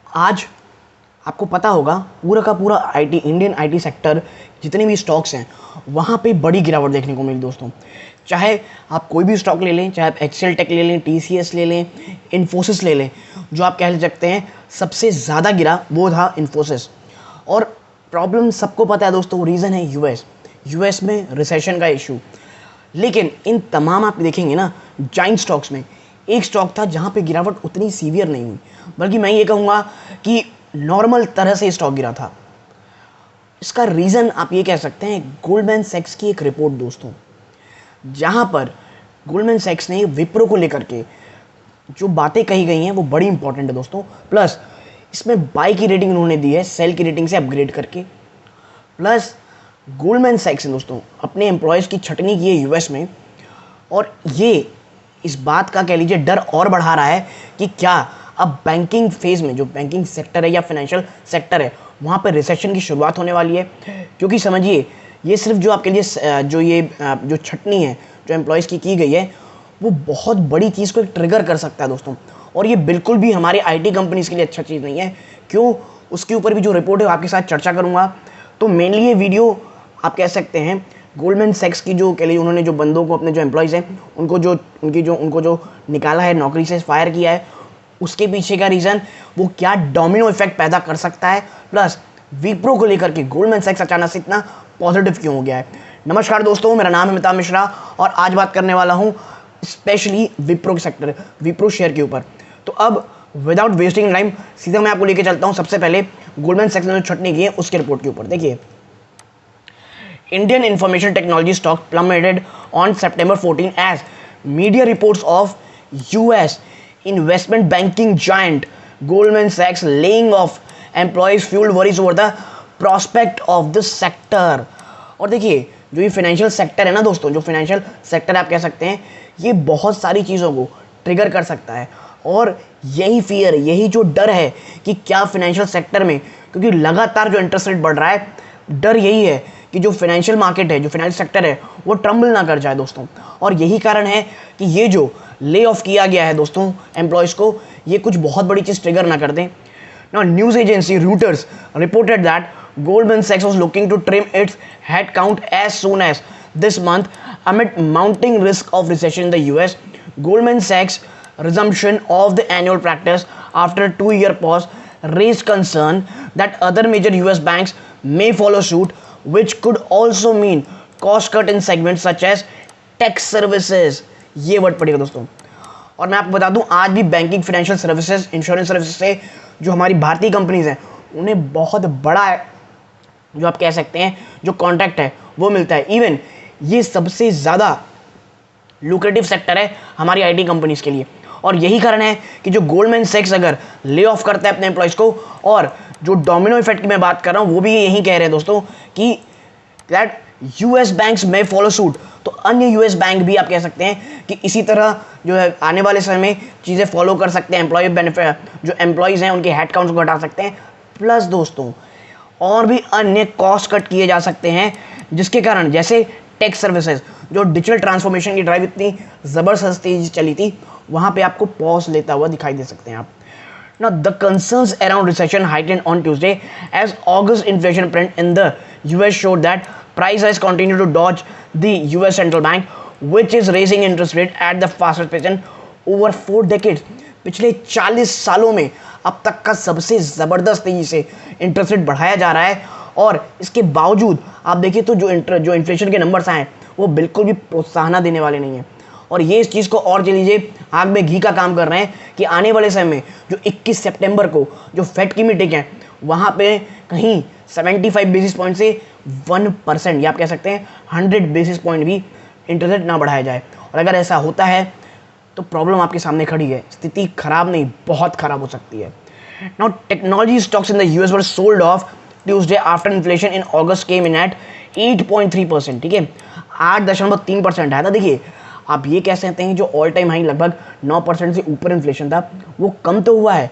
आज आपको पता होगा पूरा का पूरा आईटी इंडियन आईटी सेक्टर जितने भी स्टॉक्स हैं वहाँ पे बड़ी गिरावट देखने को मिली दोस्तों। चाहे आप कोई भी स्टॉक ले लें, चाहे आप एक्सेल टेक ले लें, टीसीएस ले लें, इन्फोसिस ले लें, जो आप कह सकते हैं सबसे ज़्यादा गिरा वो था इन्फोसिस। और प्रॉब्लम सबको पता है दोस्तों, रीज़न है यूएस में रिसेशन का इशू। लेकिन इन तमाम आप देखेंगे ना जाइंट स्टॉक्स में एक स्टॉक था जहाँ पे गिरावट उतनी सीवियर नहीं हुई, बल्कि मैं ये कहूँगा कि नॉर्मल तरह से स्टॉक गिरा था। इसका रीज़न आप ये कह सकते हैं गोल्डमैन सैक्स की एक रिपोर्ट दोस्तों, जहाँ पर गोल्डमैन सैक्स ने विप्रो को लेकर के जो बातें कही गई हैं वो बड़ी इंपॉर्टेंट है दोस्तों। प्लस इसमें बाई की रेटिंग उन्होंने दी है सेल की रेटिंग से अपग्रेड करके। प्लस गोल्डमैन सैक्स ने दोस्तों अपने एम्प्लॉयज़ की छटनी की है यूएस में, और ये इस बात का कह लीजिए डर और बढ़ा रहा है कि क्या अब बैंकिंग फेज़ में जो बैंकिंग सेक्टर है या फाइनेंशियल सेक्टर है वहाँ पर रिसेशन की शुरुआत होने वाली है। क्योंकि समझिए ये सिर्फ जो आपके लिए जो छटनी है जो एम्प्लॉयज़ की गई है वो बहुत बड़ी चीज़ को ट्रिगर कर सकता है दोस्तों। और ये बिल्कुल भी हमारे आईटी कंपनीज़ के लिए अच्छा चीज़ नहीं है। क्यों, उसके ऊपर भी जो रिपोर्ट है आपके साथ चर्चा करूँगा। तो मेनली ये वीडियो आप कह सकते हैं गोल्डमैन सैक्स की जो कह लीजिए उन्होंने जो बंदों को अपने जो एम्प्लॉयज़ हैं उनको जो निकाला है, नौकरी से फायर किया है, उसके पीछे का रीज़न वो क्या डोमिनो इफेक्ट पैदा कर सकता है। प्लस विप्रो को लेकर के गोल्डमैन सैक्स अचानक से इतना पॉजिटिव क्यों हो गया है। नमस्कार दोस्तों, मेरा नाम है अमिताभ मिश्रा और आज बात करने वाला हूँ स्पेशली विप्रो के सेक्टर, विप्रो शेयर के ऊपर। तो अब विदाउट वेस्टिंग टाइम सीधा मैं आपको लेके चलता हूँ सबसे पहले गोल्डमैन सैक्स ने जो छटनी की है उसके रिपोर्ट के ऊपर। देखिए, Indian information technology stock plummeted on September 14 as media reports of US investment banking giant Goldman Sachs laying off employees fueled worries over the prospect of this sector। और देखिए जो ये फाइनेंशियल सेक्टर है ना दोस्तों, जो फाइनेंशियल सेक्टर आप कह सकते हैं ये बहुत सारी चीज़ों को ट्रिगर कर सकता है। और यही फियर, यही जो डर है कि क्या फाइनेंशियल सेक्टर में, क्योंकि लगातार जो इंटरेस्ट रेट बढ़ रहा है, डर यही है कि जो फाइनेंशियल मार्केट है, जो फाइनेंशियल सेक्टर है वो ट्रम्बल ना कर जाए दोस्तों। और यही कारण है कि ये जो ले ऑफ किया गया है दोस्तों एम्प्लॉयज़ को, ये कुछ बहुत बड़ी चीज़ ट्रिगर ना कर दें। Now news agency Reuters reported that Goldman Sachs was looking to trim its headcount as soon as this month amid mounting risk of recession in the US. Goldman Sachs' resumption of the annual practice after a 2-year pause raised concern that other major US banks may follow suit, which could also mean cost cut in segments such as tech services। ये word पड़ेगा दोस्तों। और मैं आपको बता दूं आज भी banking, financial services, insurance services से जो हमारी भारतीय कंपनीज हैं उन्हें बहुत बड़ा जो आप कह सकते हैं जो कॉन्ट्रैक्ट है वो मिलता है। इवन ये सबसे ज़्यादा लुक्रेटिव सेक्टर है हमारी आईटी कंपनीज के लिए। और यही कारण है कि जो गोल्डमैन सैक्स अगर ले ऑफ करता है अपने एम्प्लॉयज़ को, और जो डोमिनो इफेक्ट की मैं बात कर रहा हूँ वो भी यही कह रहे हैं दोस्तों कि दैट यूएस बैंक्स में फॉलो सूट। तो अन्य यूएस बैंक भी आप कह सकते हैं कि इसी तरह जो है आने वाले समय में चीज़ें फॉलो कर सकते हैं। एम्प्लॉय बेनिफिट, जो एम्प्लॉयज़ हैं उनके हेड काउंट्स को घटा सकते हैं। प्लस दोस्तों और भी अन्य कॉस्ट कट किए जा सकते हैं, जिसके कारण जैसे टेक सर्विसेज, जो डिजिटल ट्रांसफॉर्मेशन की ड्राइव इतनी ज़बरदस्त चली थी, वहाँ पे आपको पॉज लेता हुआ दिखाई दे सकते हैं आप। Now, the concerns around recession heightened on Tuesday as August inflation print in the US showed that price has continued to dodge the US central bank, which is raising interest rate at the fastest pace in over 4 decades। पिछले 40 सालों में अब तक का सबसे ज़बरदस्त तेजी से इंटरेस्ट रेट बढ़ाया जा रहा है। और इसके बावजूद आप देखिए तो जो इन्फ्लेशन के नंबर्स आए वो बिल्कुल भी प्रोत्साहन देने वाले नहीं हैं। और ये इस चीज़ को और जे लीजिए आग में घी का काम कर रहे हैं कि आने वाले समय में जो 21 सितंबर को जो फेड की मीटिंग है वहाँ पे कहीं 75 बेसिस पॉइंट से 1% या आप कह सकते हैं 100 बेसिस पॉइंट भी इंटरेस्ट रेट ना बढ़ाया जाए। और अगर ऐसा होता है तो प्रॉब्लम आपके सामने खड़ी है, स्थिति खराब नहीं बहुत खराब हो सकती है। Now technology stocks in the US were sold off Tuesday after inflation in August came in at 8.3%। ठीक है, 8.3% आया था। देखिए आप ये कह सकते हैं जो ऑल टाइम हाई लगभग 9% से ऊपर इन्फ्लेशन था वो कम तो हुआ है,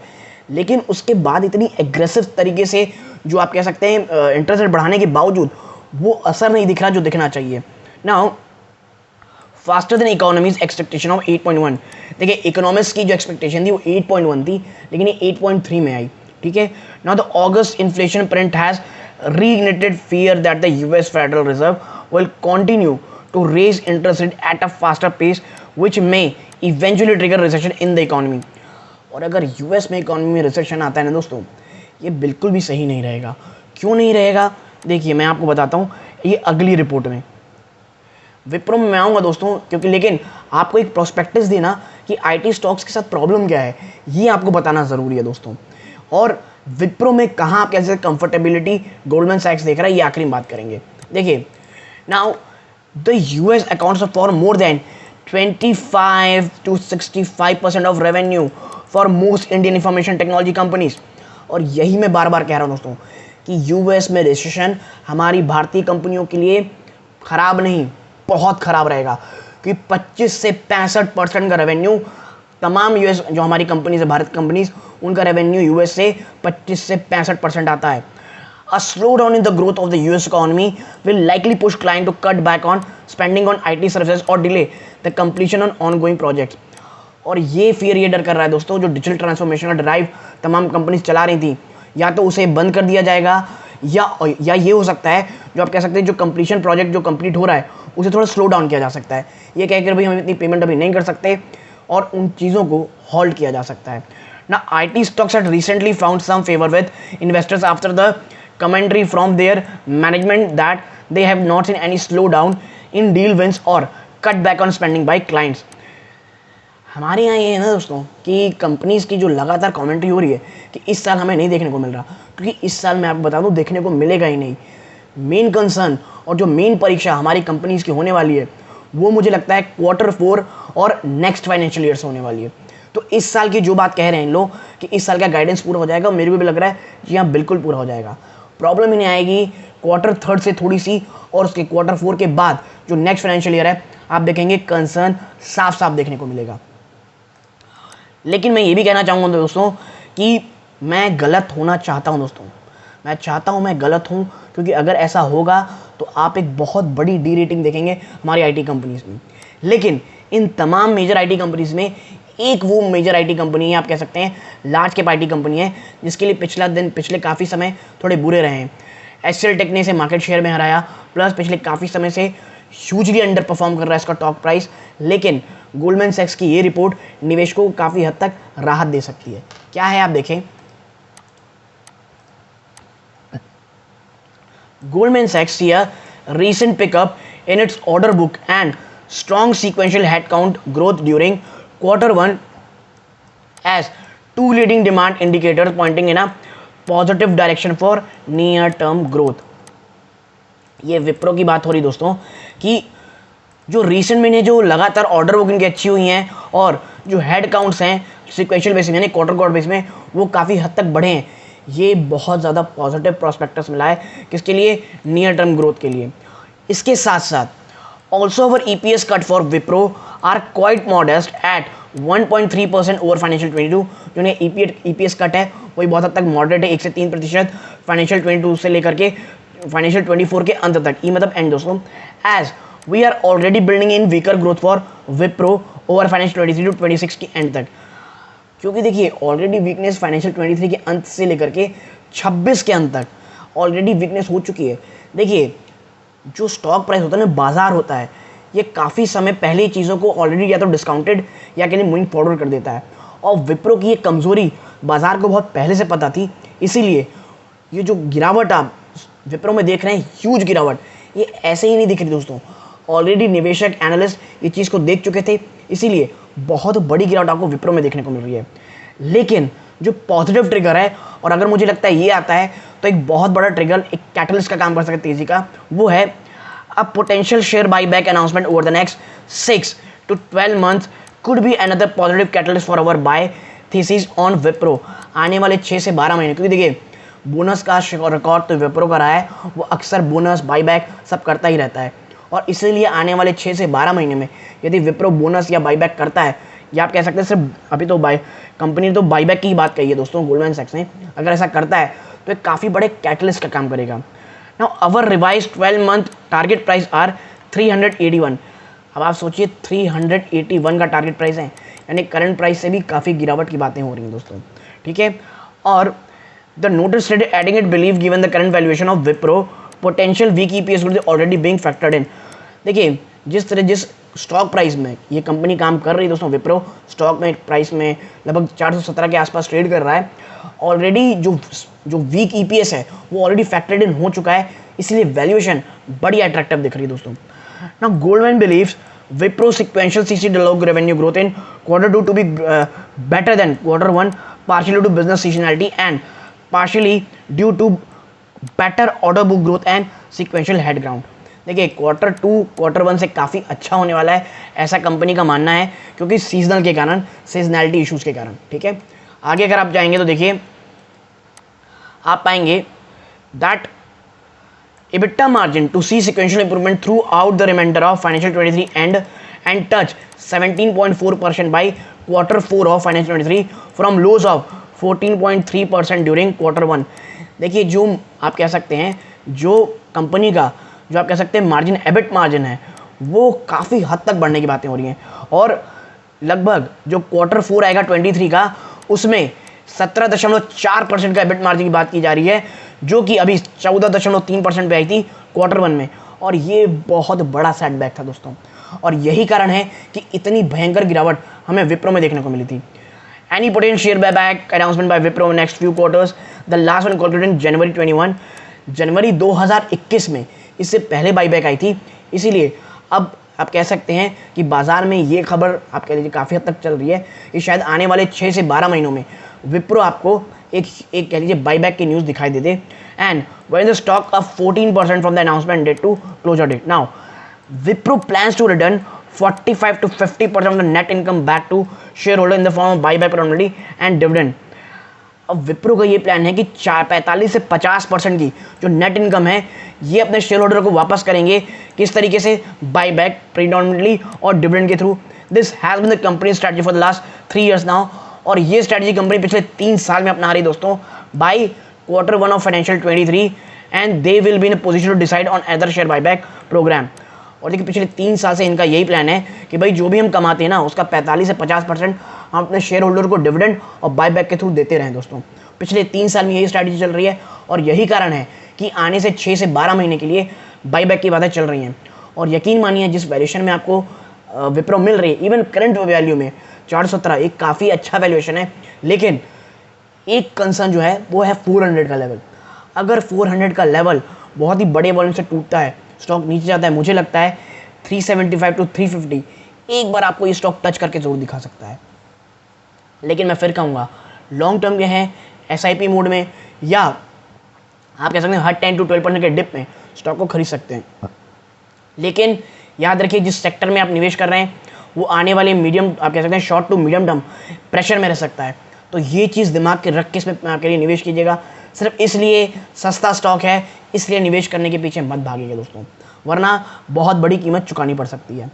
लेकिन उसके बाद इतनी एग्रेसिव तरीके से जो आप कह सकते हैं इंटरेस्ट रेट बढ़ाने के बावजूद वो असर नहीं दिख रहा जो दिखना चाहिए। Now faster than economies expectation of 8.1। देखिए इकोनॉमिक्स की जो एक्सपेक्टेशन थी वो 8.1 थी, लेकिन ये 8.3 में आई। ठीक है। Now the August inflation print has reignited fear that the US Federal Reserve will continue to raise interest rate at a faster pace which may eventually trigger recession in the economy। और अगर US में economy में recession आता है ना दोस्तों, ये बिल्कुल भी सही नहीं रहेगा। क्यों नहीं रहेगा, देखिए मैं आपको बताता हूँ ये अगली रिपोर्ट में। विप्रो में मैं आऊँगा दोस्तों, क्योंकि लेकिन आपको एक प्रोस्पेक्टिव देना कि आईटी स्टॉक्स के साथ प्रॉब्लम क्या है ये आपको बताना ज़रूरी है दोस्तों। और विप्रो में कहाँ आप कैसे कंफर्टेबिलिटी गोल्डमैन सैक्स देख रहा है ये आखिरी बात करेंगे। देखिए now the US accounts for more than 25 to 65% of revenue for most Indian information technology companies. और यही मैं बार बार कह रहा हूँ दोस्तों कि यूएस में रिसेशन हमारी भारतीय कंपनियों के लिए खराब नहीं, बहुत खराब रहेगा, क्योंकि 25 से 65% का रेवेन्यू तमाम यूएस जो हमारी कंपनीज है, भारत कंपनीज, उनका रेवेन्यू यूएस से 25 से 65% आता है। A slowdown in the growth of the US economy will likely push clients to cut back on spending on IT services or delay the completion on ongoing projects। और ये fear, ये डर कर रहा है दोस्तों, जो डिजिटल ट्रांसफॉर्मेशन का ड्राइव तमाम कंपनीज चला रही थी, या तो उसे बंद कर दिया जाएगा या ये हो सकता है जो आप कह सकते हैं जो कंप्लीशन प्रोजेक्ट जो कंप्लीट हो रहा है उसे थोड़ा स्लो डाउन किया जा सकता है। ये कहकर भाई हम इतनी पेमेंट अभी नहीं कर सकते और उन चीज़ों को होल्ड किया जा सकता है ना। IT stocks had recently found some favor with investors after the commentary from their management that they have not seen any slowdown in deal wins or cut back on spending by clients। हमारे यहाँ ये है ना दोस्तों कि companies की जो लगातार कमेंट्री हो रही है कि इस साल हमें नहीं देखने को मिल रहा, क्योंकि इस साल मैं आपको बता दूँ देखने को मिलेगा ही नहीं। मेन कंसर्न और जो मेन परीक्षा हमारी कंपनीज की होने वाली है वो मुझे लगता है Q4 और नेक्स्ट फाइनेंशियल ईयर से होने वाली है। तो इस साल की जो बात कह रहे हैं इन लोग कि इस साल का गाइडेंस पूरा हो जाएगा, मेरे को भी लग रहा है कि हाँ बिल्कुल पूरा हो जाएगा। प्रॉब्लम ही नहीं आएगी Q3 से थोड़ी सी, और उसके Q4 के बाद जो नेक्स्ट फाइनेंशियल ईयर है आप देखेंगे कंसर्न साफ साफ देखने को मिलेगा। लेकिन मैं ये भी कहना चाहूँगा दोस्तों कि मैं गलत होना चाहता हूँ दोस्तों, मैं चाहता हूँ मैं गलत हूँ, क्योंकि अगर ऐसा होगा तो आप एक बहुत बड़ी डी रेटिंग देखेंगे हमारी आईटी कंपनीज में। लेकिन इन तमाम मेजर आईटी कंपनीज में एक वो मेजर आईटी कंपनी है, आप कह सकते हैं लार्ज कैप आईटी कंपनी है, जिसके लिए पिछले काफ़ी समय थोड़े बुरे रहे हैं। एचसीएल टेक ने इसे मार्केट शेयर में हराया, प्लस पिछले काफ़ी समय से ह्यूजली अंडर परफॉर्म कर रहा है इसका स्टॉक प्राइस। लेकिन गोल्डमैन सैक्स की ये रिपोर्ट निवेशकों को काफ़ी हद तक राहत दे सकती है। क्या है आप देखें, Goldman Sachs see a recent pickup in its order book and strong sequential headcount growth during Q1 as two leading demand indicators pointing in a positive direction for near-term growth। ये विप्रो की बात हो रही दोस्तों कि जो रिसेंट महीने जो लगातार ऑर्डर बुक इनकी अच्छी हुई हैं और जो हेड काउंट्स हैं सिक्वेंशियल बेसिस यानी क्वार्टर बेस में वो काफ़ी हद तक बढ़े हैं। ये बहुत ज़्यादा पॉजिटिव प्रोस्पेक्टस मिला है किसके लिए, नियर टर्म ग्रोथ के लिए। इसके साथ साथ also our EPS cut for Wipro are quite modest at 1.3% over financial 22। जो EPS कट है वही बहुत हद तक मॉडरेट है, 1 से 3% फाइनेंशियल 22 से लेकर के फाइनेंशियल 24 के अंत तक, ई मतलब एंड दोस्तों। As we are already building in weaker growth for Wipro over financial 23 to 26 के एंड तक, क्योंकि देखिए ऑलरेडी वीकनेस फाइनेंशियल 23 के अंत से लेकर के 26 के अंत तक ऑलरेडी वीकनेस हो चुकी है। देखिए जो स्टॉक प्राइस होता है ना, बाजार होता है, ये काफ़ी समय पहले ही चीज़ों को ऑलरेडी या तो डिस्काउंटेड या कहीं मूविंग फॉरवर्ड कर देता है। और विप्रो की ये कमज़ोरी बाजार को बहुत पहले से पता थी, इसीलिए ये जो गिरावट आप विप्रो में देख रहे हैं, ह्यूज गिरावट, ये ऐसे ही नहीं दिख रही दोस्तों। ऑलरेडी निवेशक एनालिस्ट ये चीज़ को देख चुके थे, इसीलिए बहुत बड़ी गिरावट आपको विप्रो में देखने को मिल रही है। लेकिन जो पॉजिटिव ट्रिगर है, और अगर मुझे लगता है ये आता है तो एक बहुत बड़ा ट्रिगर, एक कैटलिस्ट का काम कर सकता है तेजी का, वो है a potential share buyback announcement over the next 6 to 12 months could be another positive catalyst for our buy thesis on Wipro आने वाले 6 से 12 महीने। क्योंकि देखिए बोनस का रिकॉर्ड तो विप्रो का रहा है, वो अक्सर बोनस बाईबैक सब करता ही रहता है, और इसीलिए आने वाले 6 से 12 महीने में यदि विप्रो बोनस या बाईबैक करता है, या आप कह सकते हैं सिर्फ अभी तो कंपनी ने तो बाईबैक की ही बात कही है दोस्तों गोल्डमैन सैक्स ने, अगर ऐसा करता है तो एक काफ़ी बड़े कैटलिस्ट का काम करेगा। Now our revise 12 month target price are 381। अब आप सोचिए 381 का टारगेट प्राइस है, यानी करंट प्राइस से भी काफ़ी गिरावट की बातें हो रही हैं दोस्तों, ठीक है। और the notice stated adding it believe given the current valuation of Wipro potential weak EPS growth is already being factored in। देखिए जिस स्टॉक प्राइस में ये कंपनी काम कर रही है दोस्तों, विप्रो स्टॉक में प्राइस में लगभग 417 के आसपास ट्रेड कर रहा है। ऑलरेडी जो वीक ईपीएस है वो ऑलरेडी फैक्टर्ड इन हो चुका है, इसलिए वैल्यूएशन बड़ी अट्रैक्टिव दिख रही है दोस्तों। Now Goldman believes Wipro sequential CC डिलॉग revenue growth in Q2 to be better than Q1 partially due to business seasonality and partially due to better order book growth and sequential head count। देखिए Q2 Q1 से काफ़ी अच्छा होने वाला है, ऐसा company का मानना है, क्योंकि सीजनल के कारण, सीजनैलिटी इश्यूज़ के कारण। ठीक है, आगे अगर आप जाएंगे तो देखिए आप पाएंगे that EBITDA margin to see sequential improvement throughout the remainder of financial 23 and touch 17.4% by Q4 of financial 23 from lows of 14.3% during Q1। देखिए जो आप कह सकते हैं, जो कंपनी का जो आप कह सकते हैं मार्जिन, एबिट मार्जिन है, वो काफ़ी हद तक बढ़ने की बातें हो रही हैं, और लगभग जो Q4 आएगा 23 का, उसमें 17.4% का एबिट मार्जिन की बात की जा रही है, जो कि अभी 14.3% पे आई थी Q1 में, और ये बहुत बड़ा सेटबैक था दोस्तों, और यही कारण है कि इतनी भयंकर गिरावट हमें विप्रो में देखने को मिली थी। Any potential share buyback announcement by Wipro next few quarters, the last one concluded in January 21, जनवरी 2021 में इससे पहले बाईबैक आई थी, इसीलिए अब आप कह सकते हैं कि बाजार में ये खबर आप कह लीजिए काफ़ी हद तक चल रही है कि शायद आने वाले 6 से 12 महीनों में विप्रो आपको एक कह लीजिए बाईबैक की न्यूज़ दिखाई देते। And when the stock up 14% from the announcement date to closure date. Now Wipro plans to return 45 to 50% of the net income back to share holder in the form of buyback primary and dividend. अब विप्रो का ये plan है कि 45 से 50% की जो net income है ये अपने शेयर होल्डर को वापस करेंगे। किस तरीके से? बाईबैक प्रीडोमिनेटली और डिविडेंड के थ्रू। This has been the company strategy for the last 3 years now, और ये स्ट्रैटेजी कंपनी पिछले 3 साल में अपना रही दोस्तों। By Q1 of financial 23 and they will be in a position to decide on other share buyback program. और देखिए पिछले 3 साल से इनका यही प्लान है कि भाई जो भी हम कमाते हैं ना, उसका 45 से 50% हम अपने शेयर होल्डर को डिविडेंड और बाईबैक के थ्रू देते रहें दोस्तों। पिछले 3 साल में यही स्ट्रैटेजी चल रही है, और यही कारण है कि आने से 6 से 12 महीने के लिए बाईबैक की बातें चल रही हैं। और यकीन मानिए जिस वैल्यूएशन में आपको विप्रो मिल रही है, इवन करंट वैल्यू में 417 एक काफ़ी अच्छा वैल्यूएशन है, लेकिन एक कंसर्न जो है वो है 400 का लेवल। अगर 400 का लेवल बहुत ही बड़े वॉल्यूम से टूटता है, स्टॉक नीचे जाता है, मुझे लगता है 375 to 350 एक बार आपको ये स्टॉक टच करके जरूर दिखा सकता है। लेकिन मैं फिर कहूँगा लॉन्ग टर्म में है, SIP मोड में, या आप कह सकते हैं हर 10 to 12% के डिप में स्टॉक को खरीद सकते हैं। लेकिन याद रखिए जिस सेक्टर में आप निवेश कर रहे हैं वो आने वाले मीडियम, आप कह सकते हैं short to medium term pressure में रह सकता है। तो ये चीज़ दिमाग के रख के इसमें आपके लिए निवेश कीजिएगा। सिर्फ इसलिए सस्ता स्टॉक है इसलिए निवेश करने के पीछे मत भागिएगा दोस्तों, वरना बहुत बड़ी कीमत चुकानी पड़ सकती है।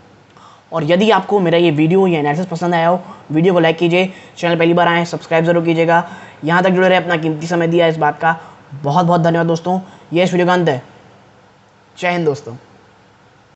और यदि आपको मेरा ये वीडियो या एनालिसिस पसंद आया हो, वीडियो को लाइक कीजिए, चैनल पहली बार आए सब्सक्राइब जरूर कीजिएगा। यहाँ तक जुड़े रहे, अपना कीमती समय दिया इस बात का बहुत बहुत धन्यवाद दोस्तों। ये इस वीडियो का अंत है। जय हिंद दोस्तों।